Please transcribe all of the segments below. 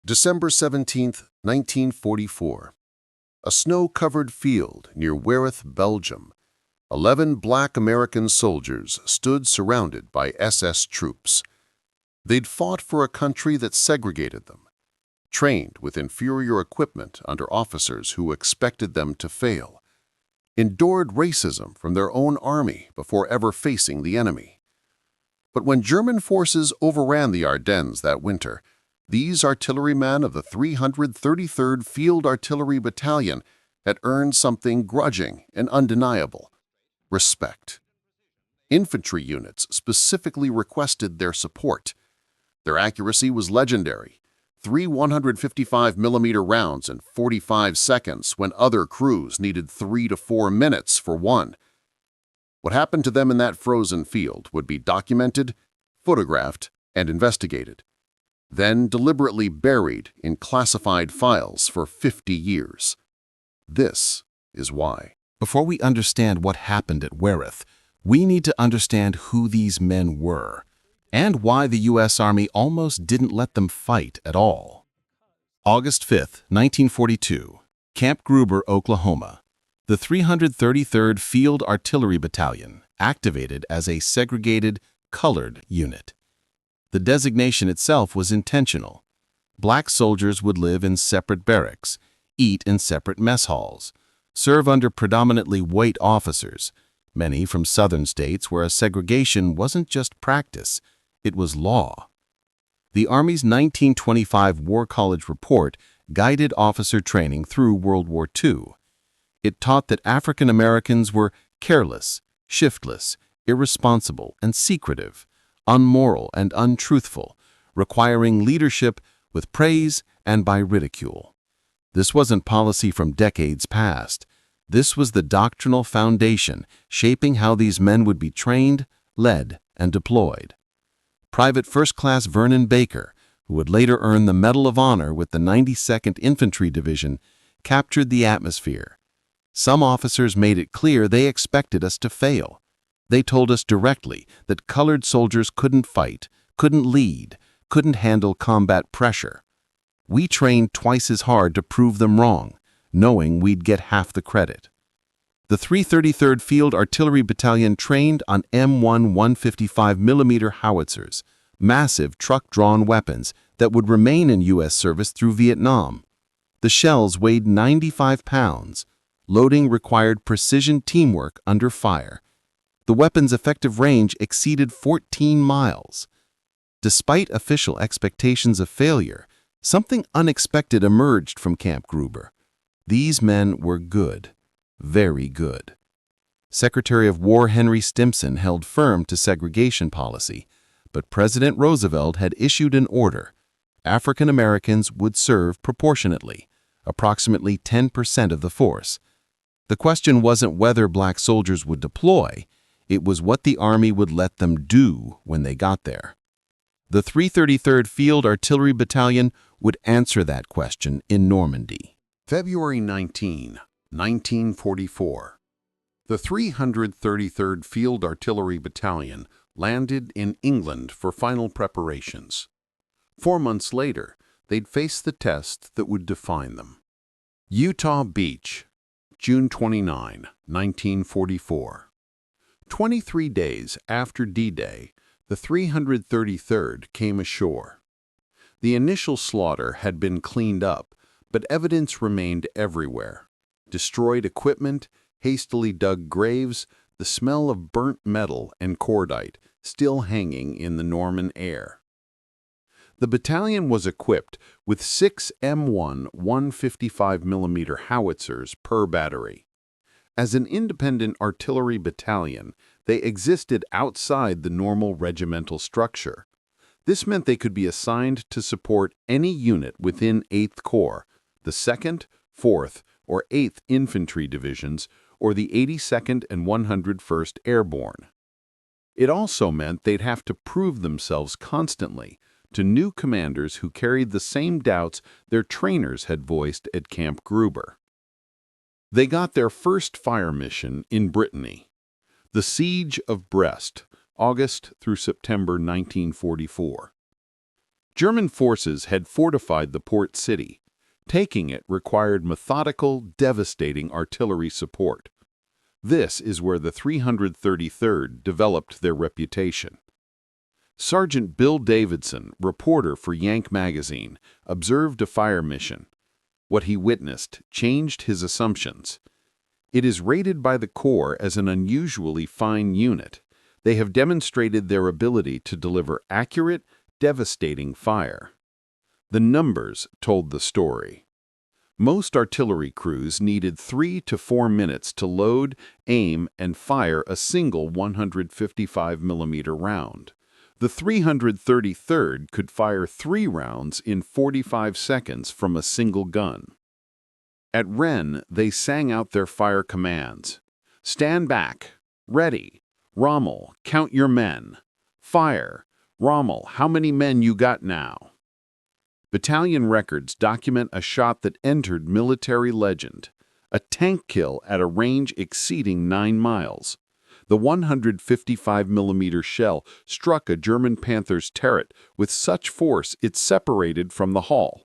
December 17, 1944. A snow-covered field near Wereth, Belgium. 11 black American soldiers stood surrounded by SS troops. They'd fought for a country that segregated them, trained with inferior equipment under officers who expected them to fail, endured racism from their own army before ever facing the enemy. But when German forces overran the Ardennes that winter, these artillerymen of the 333rd Field Artillery Battalion had earned something grudging and undeniable: respect. Infantry units specifically requested their support. Their accuracy was legendary: 3 155mm rounds in 45 seconds when other crews needed 3 to 4 minutes for one. What happened to them in that frozen field would be documented, photographed, and investigated, then deliberately buried in classified files for 50 years. This is why. Before we understand what happened at Wereth, we need to understand who these men were and why the U.S. Army almost didn't let them fight at all. August 5, 1942, Camp Gruber, Oklahoma. The 333rd Field Artillery Battalion activated as a segregated, colored unit. The designation itself was intentional. Black soldiers would live in separate barracks, eat in separate mess halls, serve under predominantly white officers, many from southern states where a segregation wasn't just practice, it was law. The Army's 1925 War College report guided officer training through World War II. It taught that African Americans were careless, shiftless, irresponsible, and secretive, unmoral and untruthful, requiring leadership with praise and by ridicule. This wasn't policy from decades past. This was the doctrinal foundation shaping how these men would be trained, led, and deployed. Private First Class Vernon Baker, who would later earn the Medal of Honor with the 92nd Infantry Division, captured the atmosphere. Some officers made it clear they expected us to fail. They told us directly that colored soldiers couldn't fight, couldn't lead, couldn't handle combat pressure. We trained twice as hard to prove them wrong, knowing we'd get half the credit. The 333rd Field Artillery Battalion trained on M1 155mm howitzers, massive truck-drawn weapons that would remain in U.S. service through Vietnam. The shells weighed 95 pounds. Loading required precision teamwork under fire. The weapon's effective range exceeded 14 miles. Despite official expectations of failure, something unexpected emerged from Camp Gruber. These men were good, very good. Secretary of War Henry Stimson held firm to segregation policy, but President Roosevelt had issued an order. African Americans would serve proportionately, approximately 10% of the force. The question wasn't whether black soldiers would deploy, it was what the Army would let them do when they got there. The 333rd Field Artillery Battalion would answer that question in Normandy. February 19, 1944. The 333rd Field Artillery Battalion landed in England for final preparations. 4 months later, they'd face the test that would define them. Utah Beach, June 29, 1944. 23 days after D-Day, the 333rd came ashore. The initial slaughter had been cleaned up, but evidence remained everywhere. Destroyed equipment, hastily dug graves, the smell of burnt metal and cordite still hanging in the Norman air. The battalion was equipped with 6 M1 155mm howitzers per battery. As an independent artillery battalion, they existed outside the normal regimental structure. This meant they could be assigned to support any unit within 8th Corps, the 2nd, 4th, or 8th Infantry Divisions, or the 82nd and 101st Airborne. It also meant they'd have to prove themselves constantly to new commanders who carried the same doubts their trainers had voiced at Camp Gruber. They got their first fire mission in Brittany. The Siege of Brest, August through September 1944. German forces had fortified the port city. Taking it required methodical, devastating artillery support. This is where the 333rd developed their reputation. Sergeant Bill Davidson, reporter for Yank magazine, observed a fire mission. What he witnessed changed his assumptions. It is rated by the Corps as an unusually fine unit. They have demonstrated their ability to deliver accurate, devastating fire. The numbers told the story. Most artillery crews needed 3 to 4 minutes to load, aim, and fire a single 155mm round. The 333rd could fire 3 rounds in 45 seconds from a single gun. At Rennes, they sang out their fire commands. Stand back. Ready. Rommel, count your men. Fire. Rommel, how many men you got now? Battalion records document a shot that entered military legend. A tank kill at a range exceeding 9 miles. The 155mm shell struck a German Panther's turret with such force it separated from the hull.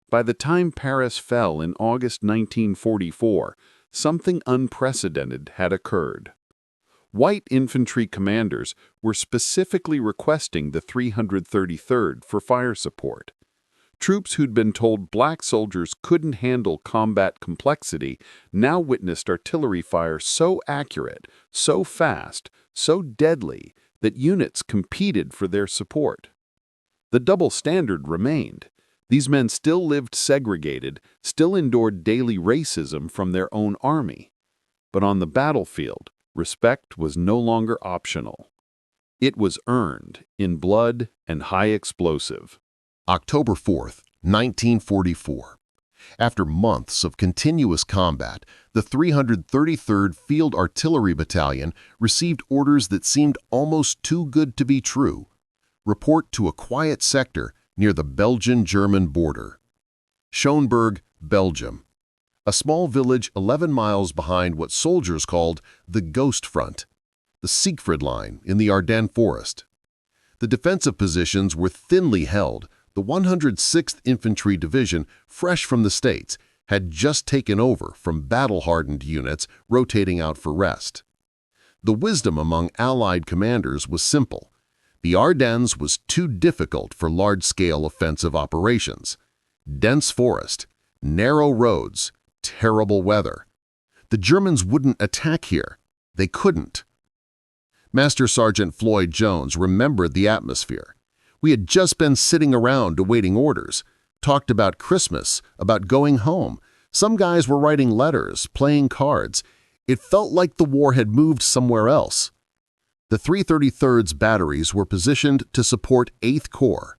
By the time Paris fell in August 1944, something unprecedented had occurred. White infantry commanders were specifically requesting the 333rd for fire support. Troops who'd been told black soldiers couldn't handle combat complexity now witnessed artillery fire so accurate, so fast, so deadly that units competed for their support. The double standard remained. These men still lived segregated, still endured daily racism from their own army. But on the battlefield, respect was no longer optional. It was earned in blood and high explosive. October 4th, 1944. After months of continuous combat, the 333rd Field Artillery Battalion received orders that seemed almost too good to be true. Report to a quiet sector near the Belgian-German border. Schoenberg, Belgium. A small village 11 miles behind what soldiers called the Ghost Front, the Siegfried Line in the Ardennes Forest. The defensive positions were thinly held. The 106th Infantry Division, fresh from the States, had just taken over from battle-hardened units rotating out for rest. The wisdom among Allied commanders was simple. The Ardennes was too difficult for large-scale offensive operations. Dense forest, narrow roads, terrible weather. The Germans wouldn't attack here. They couldn't. Master Sergeant Floyd Jones remembered the atmosphere. We had just been sitting around awaiting orders, talked about Christmas, about going home. Some guys were writing letters, playing cards. It felt like the war had moved somewhere else. The 333rd's batteries were positioned to support 8th Corps.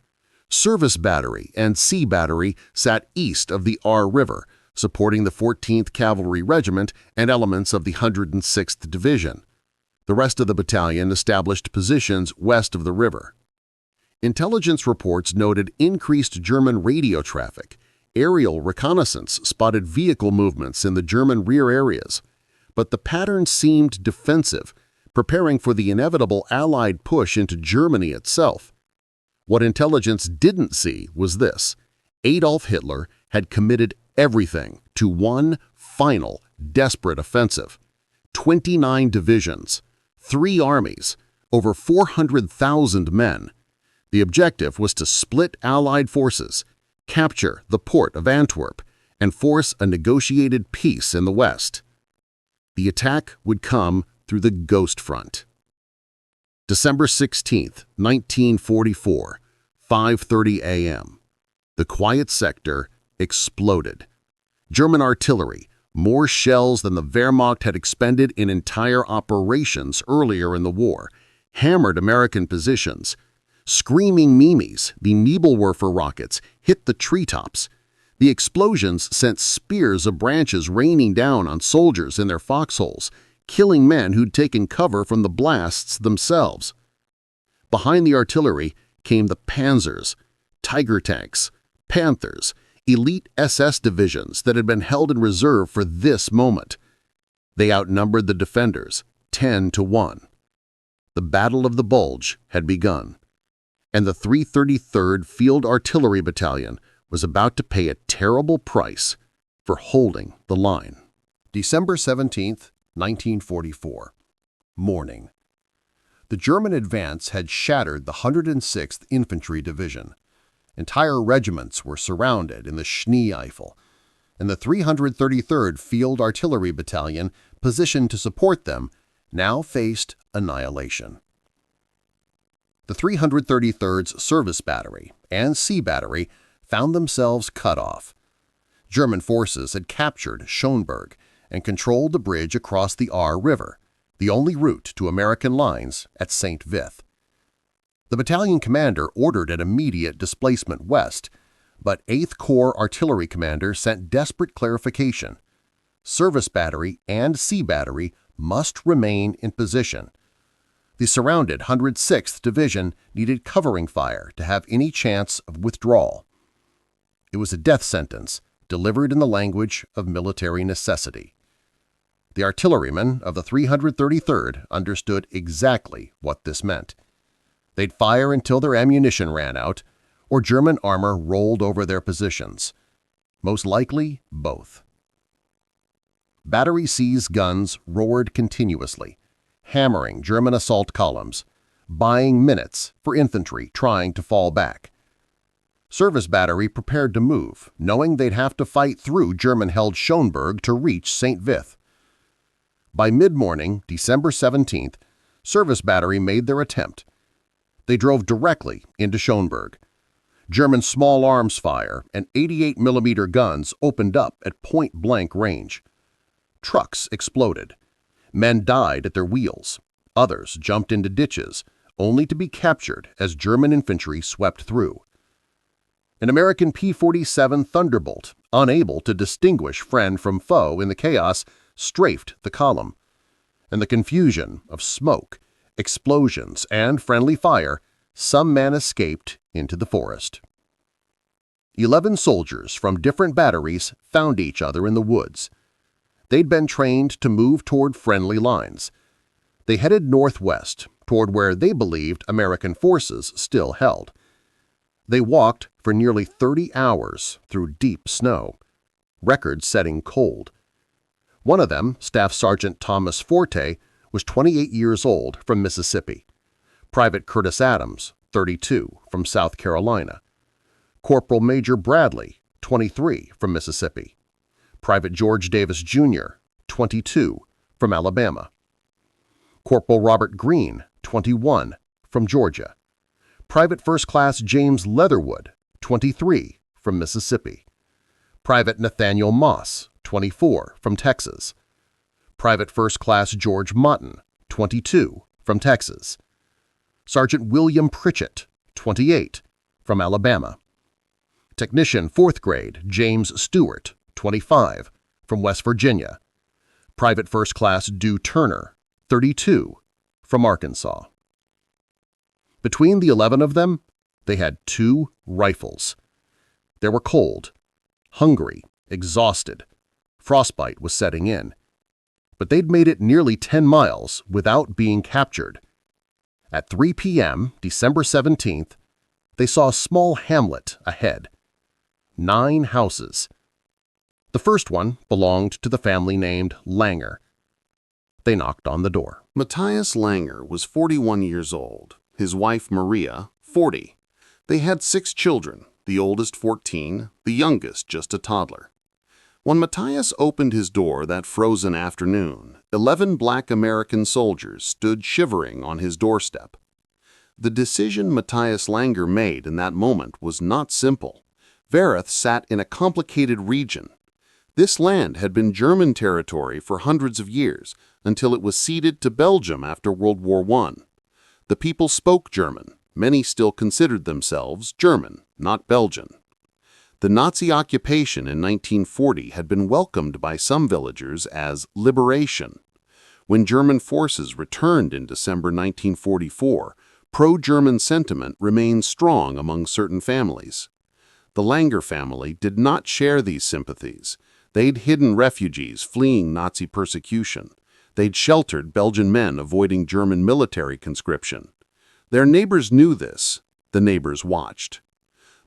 Service Battery and Sea Battery sat east of the R River, supporting the 14th Cavalry Regiment and elements of the 106th Division. The rest of the battalion established positions west of the river. Intelligence reports noted increased German radio traffic. Aerial reconnaissance spotted vehicle movements in the German rear areas. But the pattern seemed defensive, preparing for the inevitable Allied push into Germany itself. What intelligence didn't see was this: Adolf Hitler had committed everything to one final, desperate offensive. 29 divisions, 3 armies, over 400,000 men. The objective was to split Allied forces, capture the port of Antwerp, and force a negotiated peace in the West. The attack would come through the Ghost Front. December 16, 1944, 5:30 a.m. The quiet sector exploded. German artillery, more shells than the Wehrmacht had expended in entire operations earlier in the war, hammered American positions. Screaming Mimes, the Nebelwerfer rockets, hit the treetops. The explosions sent spears of branches raining down on soldiers in their foxholes, killing men who'd taken cover from the blasts themselves. Behind the artillery came the Panzers, Tiger tanks, Panthers, elite SS divisions that had been held in reserve for this moment. They outnumbered the defenders 10 to 1. The Battle of the Bulge had begun. And the 333rd Field Artillery Battalion was about to pay a terrible price for holding the line. December 17, 1944. Morning. The German advance had shattered the 106th Infantry Division. Entire regiments were surrounded in the Schnee-Eifel, and the 333rd Field Artillery Battalion, positioned to support them, now faced annihilation. The 333rd's Service Battery and Sea Battery found themselves cut off. German forces had captured Schönberg and controlled the bridge across the Aar River, the only route to American lines at St. Vith. The battalion commander ordered an immediate displacement west, but 8th Corps Artillery Commander sent desperate clarification. Service Battery and Sea Battery must remain in position. The surrounded 106th Division needed covering fire to have any chance of withdrawal. It was a death sentence delivered in the language of military necessity. The artillerymen of the 333rd understood exactly what this meant. They'd fire until their ammunition ran out, or German armor rolled over their positions. Most likely, both. Battery C's guns roared continuously, hammering German assault columns, buying minutes for infantry trying to fall back. Service Battery prepared to move, knowing they'd have to fight through German-held Schönberg to reach St. Vith. By mid-morning, December 17th, Service Battery made their attempt. They drove directly into Schönberg. German small arms fire and 88mm guns opened up at point-blank range. Trucks exploded. Men died at their wheels. Others jumped into ditches, only to be captured as German infantry swept through. An American P-47 Thunderbolt, unable to distinguish friend from foe in the chaos, strafed the column. In the confusion of smoke, explosions, and friendly fire, some men escaped into the forest. 11 soldiers from different batteries found each other in the woods. They'd been trained to move toward friendly lines. They headed northwest, toward where they believed American forces still held. They walked for nearly 30 hours through deep snow, record-setting cold. One of them, Staff Sergeant Thomas Forte, was 28 years old from Mississippi. Private Curtis Adams, 32, from South Carolina. Corporal Major Bradley, 23, from Mississippi. Private George Davis, Jr., 22, from Alabama. Corporal Robert Green, 21, from Georgia. Private First Class James Leatherwood, 23, from Mississippi. Private Nathaniel Moss, 24, from Texas. Private First Class George Motton, 22, from Texas. Sergeant William Pritchett, 28, from Alabama. Technician 4th Grade James Stewart, 25, from West Virginia. Private First Class Dew Turner, 32, from Arkansas. Between the 11 of them, they had 2 rifles. They were cold, hungry, exhausted. Frostbite was setting in. But they'd made it nearly 10 miles without being captured. At 3 p.m., December 17th, they saw a small hamlet ahead. 9 houses. The first one belonged to the family named Langer. They knocked on the door. Matthias Langer was 41 years old. His wife, Maria, 40. They had 6 children, the oldest 14, the youngest just a toddler. When Matthias opened his door that frozen afternoon, 11 black American soldiers stood shivering on his doorstep. The decision Matthias Langer made in that moment was not simple. Wereth sat in a complicated region. This land had been German territory for hundreds of years until it was ceded to Belgium after World War I. The people spoke German. Many still considered themselves German, not Belgian. The Nazi occupation in 1940 had been welcomed by some villagers as liberation. When German forces returned in December 1944, pro-German sentiment remained strong among certain families. The Langer family did not share these sympathies. They'd hidden refugees fleeing Nazi persecution. They'd sheltered Belgian men avoiding German military conscription. Their neighbors knew this. The neighbors watched.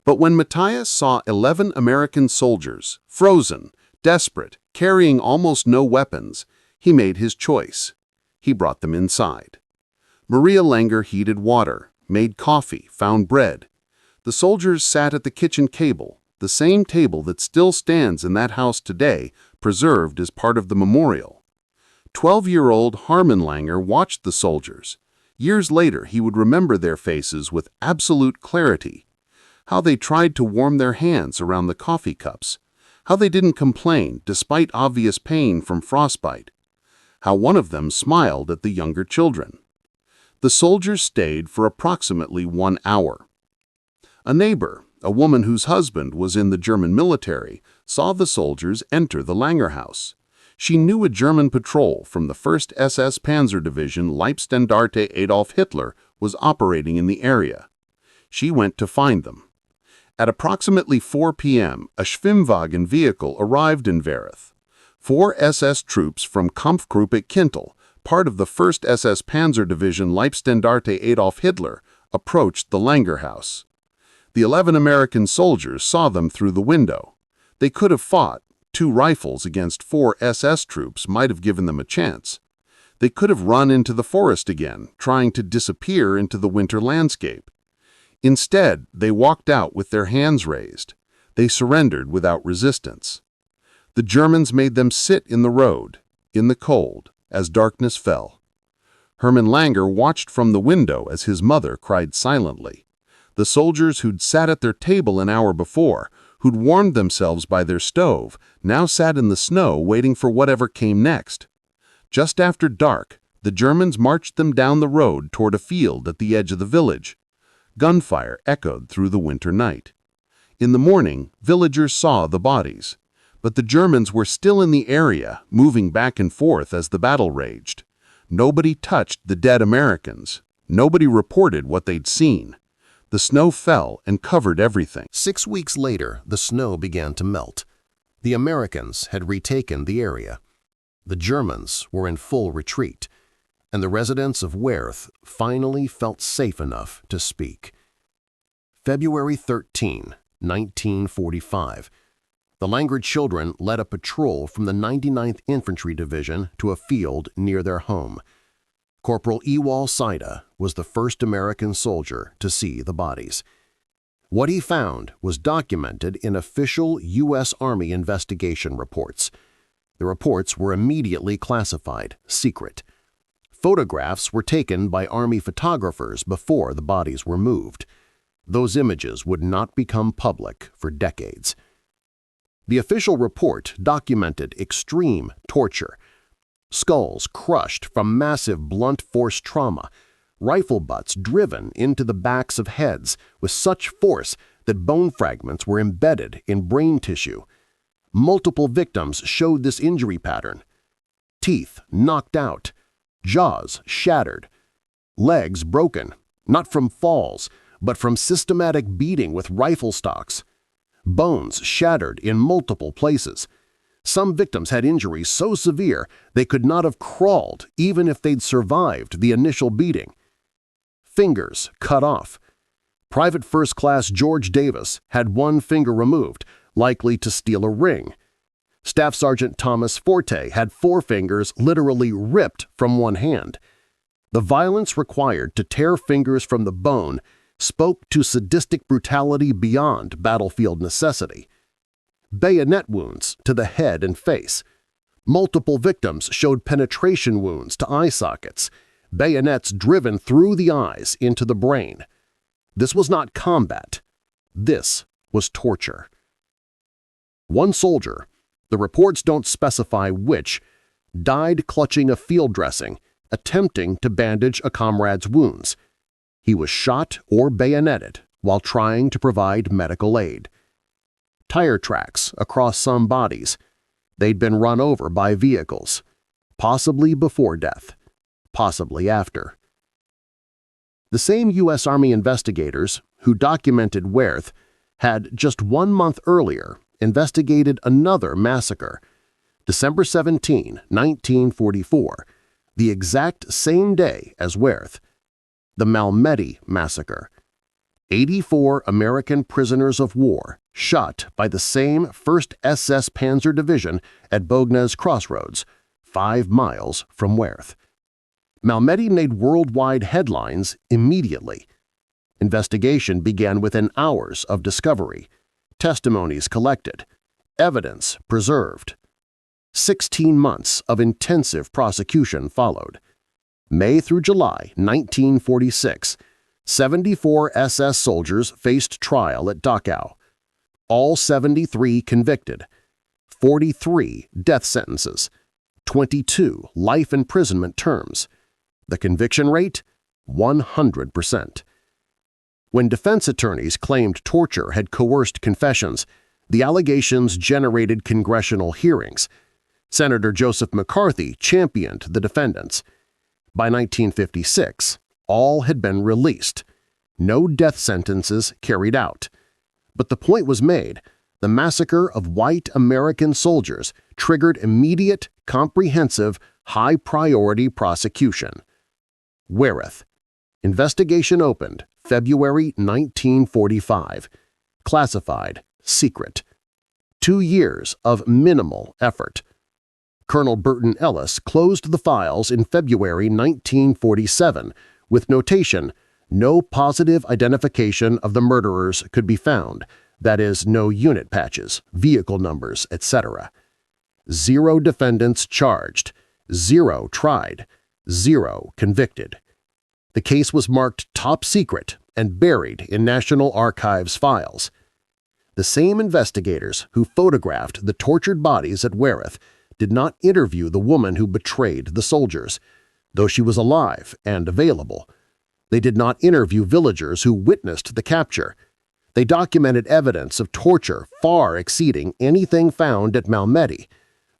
But when Matthias saw 11 American soldiers, frozen, desperate, carrying almost no weapons, he made his choice. He brought them inside. Maria Langer heated water, made coffee, found bread. The soldiers sat at the kitchen table, the same table that still stands in that house today, preserved as part of the memorial. 12-year-old Harman Langer watched the soldiers. Years later, he would remember their faces with absolute clarity. How they tried to warm their hands around the coffee cups. How they didn't complain despite obvious pain from frostbite. How one of them smiled at the younger children. The soldiers stayed for approximately 1 hour. A neighbor, a woman whose husband was in the German military, saw the soldiers enter the Langer house. She knew a German patrol from the 1st SS Panzer Division Leibstandarte Adolf Hitler was operating in the area. She went to find them. At approximately 4 p.m., a Schwimmwagen vehicle arrived in Wereth. 4 SS troops from Kampfgruppe Kintel, part of the 1st SS Panzer Division Leibstandarte Adolf Hitler, approached the Langer house. The 11 American soldiers saw them through the window. They could have fought. 2 rifles against 4 SS troops might have given them a chance. They could have run into the forest again, trying to disappear into the winter landscape. Instead, they walked out with their hands raised. They surrendered without resistance. The Germans made them sit in the road, in the cold, as darkness fell. Hermann Langer watched from the window as his mother cried silently. The soldiers who'd sat at their table an hour before, who'd warmed themselves by their stove, now sat in the snow waiting for whatever came next. Just after dark, the Germans marched them down the road toward a field at the edge of the village. Gunfire echoed through the winter night. In the morning, villagers saw the bodies. But the Germans were still in the area, moving back and forth as the battle raged. Nobody touched the dead Americans. Nobody reported what they'd seen. The snow fell and covered everything. 6 weeks later, the snow began to melt. The Americans had retaken the area. The Germans were in full retreat, and the residents of Wereth finally felt safe enough to speak. February 13, 1945. The Langer children led a patrol from the 99th Infantry Division to a field near their home. Corporal Ewald Seida was the first American soldier to see the bodies. What he found was documented in official U.S. Army investigation reports. The reports were immediately classified, secret. Photographs were taken by Army photographers before the bodies were moved. Those images would not become public for decades. The official report documented extreme torture. Skulls crushed from massive blunt force trauma, rifle butts driven into the backs of heads with such force that bone fragments were embedded in brain tissue. Multiple victims showed this injury pattern. Teeth knocked out, jaws shattered, legs broken, not from falls, but from systematic beating with rifle stocks. Bones shattered in multiple places. Some victims had injuries so severe they could not have crawled even if they'd survived the initial beating. Fingers cut off. Private First Class George Davis had 1 finger removed, likely to steal a ring. Staff Sergeant Thomas Forte had 4 fingers literally ripped from 1 hand. The violence required to tear fingers from the bone spoke to sadistic brutality beyond battlefield necessity. Bayonet wounds to the head and face. Multiple victims showed penetration wounds to eye sockets, bayonets driven through the eyes into the brain. This was not combat. This was torture. 1 soldier, the reports don't specify which, died clutching a field dressing, attempting to bandage a comrade's wounds. He was shot or bayoneted while trying to provide medical aid. Tire tracks across some bodies. They'd been run over by vehicles, possibly before death, possibly after. The same U.S. Army investigators who documented Wereth had just 1 month earlier investigated another massacre, December 17, 1944, the exact same day as Wereth, the Malmedy Massacre. 84 American prisoners of war shot by the same 1st SS Panzer Division at Bognes Crossroads, 5 miles from Wereth. Malmedy made worldwide headlines immediately. Investigation began within hours of discovery, testimonies collected, evidence preserved. 16 months of intensive prosecution followed. May through July 1946, 74 SS soldiers faced trial at Dachau. All 73 convicted, 43 death sentences, 22 life imprisonment terms. The conviction rate? 100%. When defense attorneys claimed torture had coerced confessions, the allegations generated congressional hearings. Senator Joseph McCarthy championed the defendants. By 1956, all had been released. No death sentences carried out. But the point was made: the massacre of white American soldiers triggered immediate, comprehensive, high-priority prosecution. Wereth. Investigation opened February 1945. Classified, secret. 2 years of minimal effort. Colonel Burton Ellis closed the files in February 1947 with notation, "No positive identification of the murderers could be found, that is, no unit patches, vehicle numbers, etc. 0 defendants charged, 0 tried, 0 convicted." The case was marked top secret and buried in National Archives files. The same investigators who photographed the tortured bodies at Wereth did not interview the woman who betrayed the soldiers, though she was alive and available. They did not interview villagers who witnessed the capture. They documented evidence of torture far exceeding anything found at Malmedy.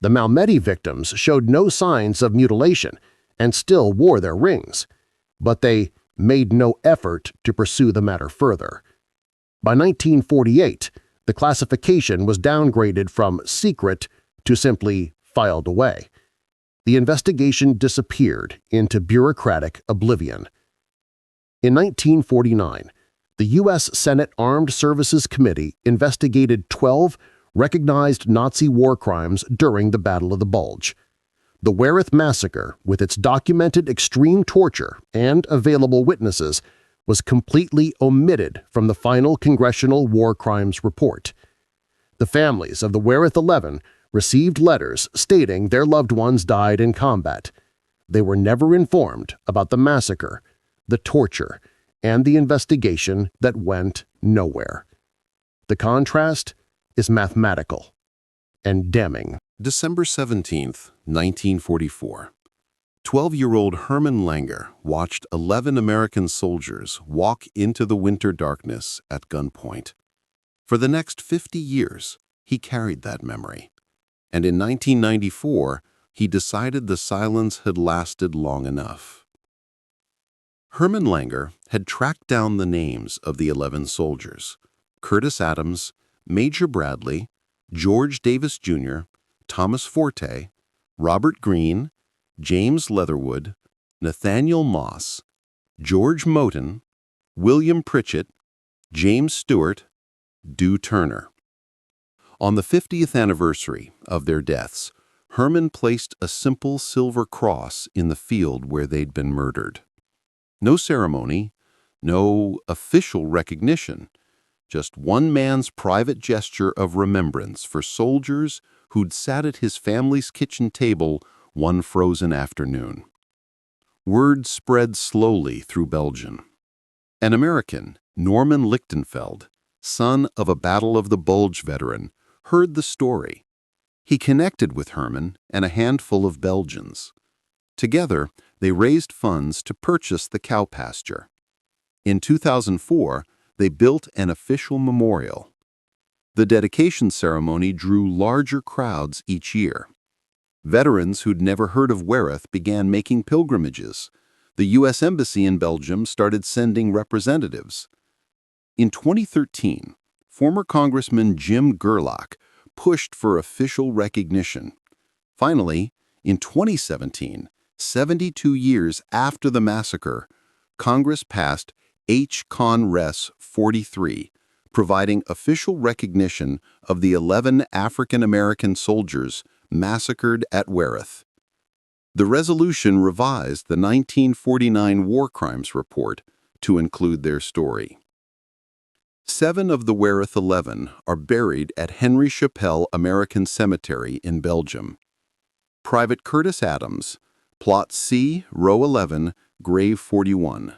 The Malmedy victims showed no signs of mutilation and still wore their rings, but they made no effort to pursue the matter further. By 1948, the classification was downgraded from secret to simply filed away. The investigation disappeared into bureaucratic oblivion. In 1949, the U.S. Senate Armed Services Committee investigated 12 recognized Nazi war crimes during the Battle of the Bulge. The Wereth massacre, with its documented extreme torture and available witnesses, was completely omitted from the final Congressional War Crimes Report. The families of the Wereth 11 received letters stating their loved ones died in combat. They were never informed about the massacre, the torture, and the investigation that went nowhere. The contrast is mathematical and damning. December 17, 1944. 12-year-old Herman Langer watched 11 American soldiers walk into the winter darkness at gunpoint. For the next 50 years, he carried that memory. And in 1994, he decided the silence had lasted long enough. Herman Langer had tracked down the names of the 11 soldiers: Curtis Adams, Major Bradley, George Davis Jr., Thomas Forte, Robert Greene, James Leatherwood, Nathaniel Moss, George Moten, William Pritchett, James Stewart, Dew Turner. On the 50th anniversary of their deaths, Herman placed a simple silver cross in the field where they'd been murdered. No ceremony, no official recognition, just one man's private gesture of remembrance for soldiers who'd sat at his family's kitchen table one frozen afternoon. Word spread slowly through Belgium. An American, Norman Lichtenfeld, son of a Battle of the Bulge veteran, heard the story. He connected with Herman and a handful of Belgians. Together, they raised funds to purchase the cow pasture. In 2004, they built an official memorial. The dedication ceremony drew larger crowds each year. Veterans who'd never heard of Wereth began making pilgrimages. The U.S. Embassy in Belgium started sending representatives. In 2013, former Congressman Jim Gerlach pushed for official recognition. Finally, in 2017, 72 years after the massacre, Congress passed H. Con Res 1943, providing official recognition of the 11 African American soldiers massacred at Wereth. The resolution revised the 1949 War Crimes Report to include their story. 7 of the Wereth 11 are buried at Henry Chappell American Cemetery in Belgium. Private Curtis Adams, Plot C, Row 11, Grave 41.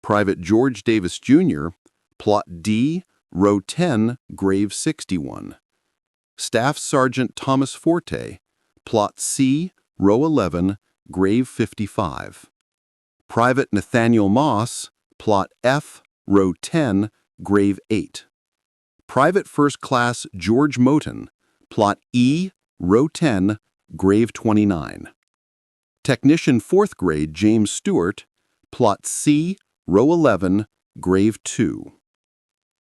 Private George Davis, Jr., Plot D, Row 10, Grave 61. Staff Sergeant Thomas Forte, Plot C, Row 11, Grave 55. Private Nathaniel Moss, Plot F, Row 10, Grave 8. Private First Class George Moten, Plot E, Row 10, Grave 29. Technician 4th Grade James Stewart, Plot C, Row 11, Grave 2.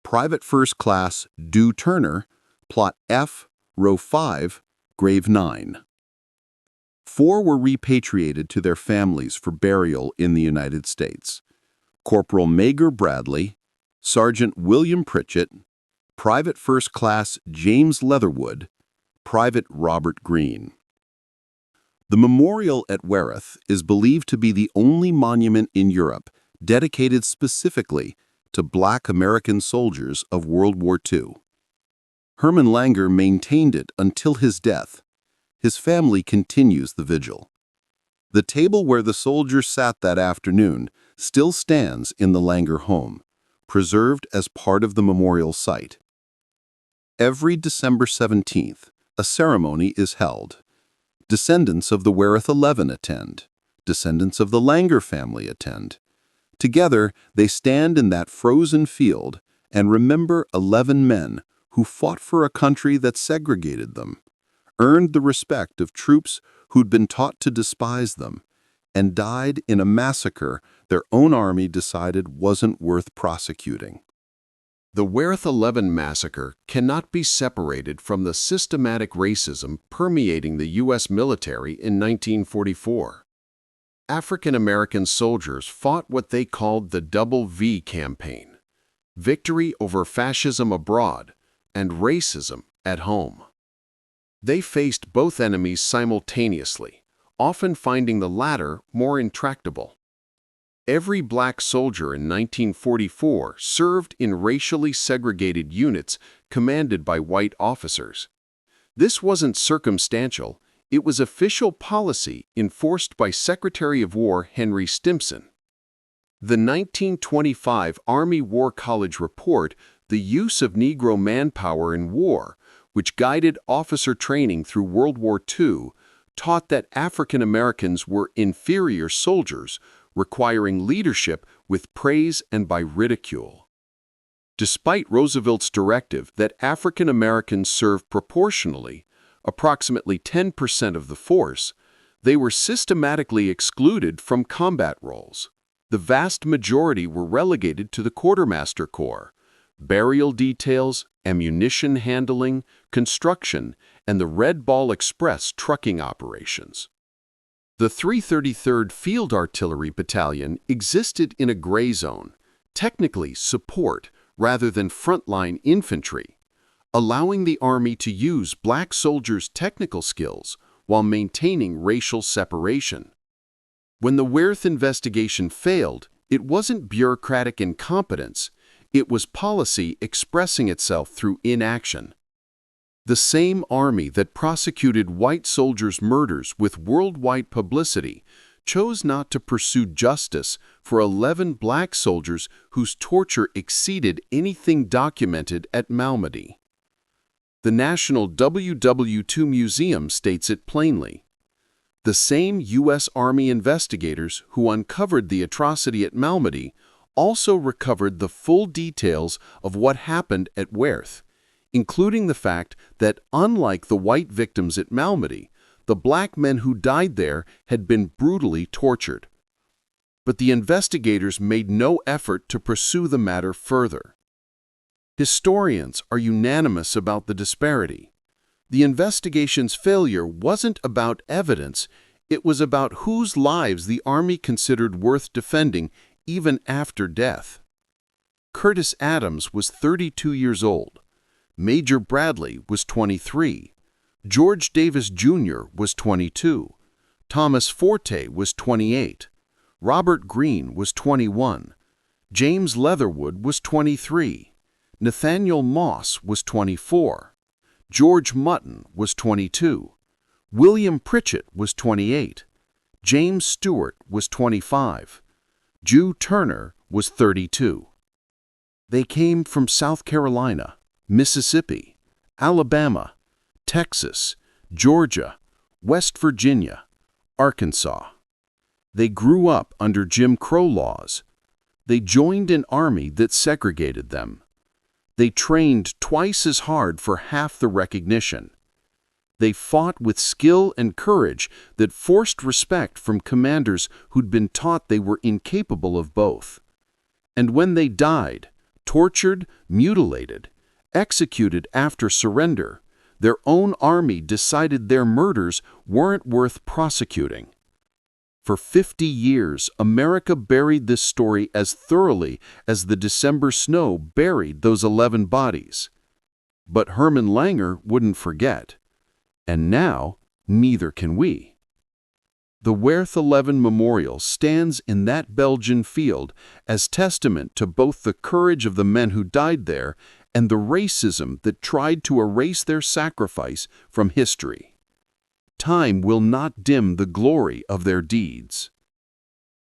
Private First Class Dew Turner, Plot F, Row 5, Grave 9. 4 were repatriated to their families for burial in the United States. Corporal Mager Bradley, Sergeant William Pritchett, Private First Class James Leatherwood, Private Robert Green. The memorial at Wereth is believed to be the only monument in Europe dedicated specifically to Black American soldiers of World War II. Herman Langer maintained it until his death. His family continues the vigil. The table where the soldiers sat that afternoon still stands in the Langer home, preserved as part of the memorial site. Every December 17th, a ceremony is held. Descendants of the Wereth 11 attend. Descendants of the Langer family attend. Together, they stand in that frozen field and remember 11 men who fought for a country that segregated them, earned the respect of troops who'd been taught to despise them, and died in a massacre their own army decided wasn't worth prosecuting. The Wereth 11 massacre cannot be separated from the systematic racism permeating the U.S. military in 1944. African American soldiers fought what they called the Double V campaign: victory over fascism abroad and racism at home. They faced both enemies simultaneously, often finding the latter more intractable. Every black soldier in 1944 served in racially segregated units commanded by white officers. This wasn't circumstantial, it was official policy enforced by Secretary of War Henry Stimson. The 1925 Army War College report, The Use of Negro Manpower in War, which guided officer training through World War II, taught that African Americans were inferior soldiers, requiring leadership with praise and by ridicule. Despite Roosevelt's directive that African Americans serve proportionally, approximately 10% of the force, they were systematically excluded from combat roles. The vast majority were relegated to the Quartermaster Corps, burial details, ammunition handling, construction, and the Red Ball Express trucking operations. The 333rd Field Artillery Battalion existed in a gray zone, technically support rather than frontline infantry, allowing the Army to use black soldiers' technical skills while maintaining racial separation. When the Wereth investigation failed, it wasn't bureaucratic incompetence, it was policy expressing itself through inaction. The same army that prosecuted white soldiers' murders with worldwide publicity chose not to pursue justice for 11 black soldiers whose torture exceeded anything documented at Malmedy. The National WW2 Museum states it plainly. The same U.S. Army investigators who uncovered the atrocity at Malmedy also recovered the full details of what happened at Wereth, including the fact that, unlike the white victims at Malmedy, the black men who died there had been brutally tortured. But the investigators made no effort to pursue the matter further. Historians are unanimous about the disparity. The investigation's failure wasn't about evidence, it was about whose lives the Army considered worth defending even after death. Curtis Adams was 32 years old. Major Bradley was 23. George Davis Jr. was 22. Thomas Forte was 28. Robert Greene was 21. James Leatherwood was 23. Nathaniel Moss was 24. George Mutton was 22. William Pritchett was 28. James Stewart was 25. Jew Turner was 32. They came from South Carolina, Mississippi, Alabama, Texas, Georgia, West Virginia, Arkansas. They grew up under Jim Crow laws. They joined an army that segregated them. They trained twice as hard for half the recognition. They fought with skill and courage that forced respect from commanders who'd been taught they were incapable of both. And when they died, tortured, mutilated, executed after surrender, their own army decided their murders weren't worth prosecuting. For 50 years, America buried this story as thoroughly as the December snow buried those 11 bodies. But Herman Langer wouldn't forget. And now, neither can we. The Wereth 11 Memorial stands in that Belgian field as testament to both the courage of the men who died there and the racism that tried to erase their sacrifice from history. Time will not dim the glory of their deeds.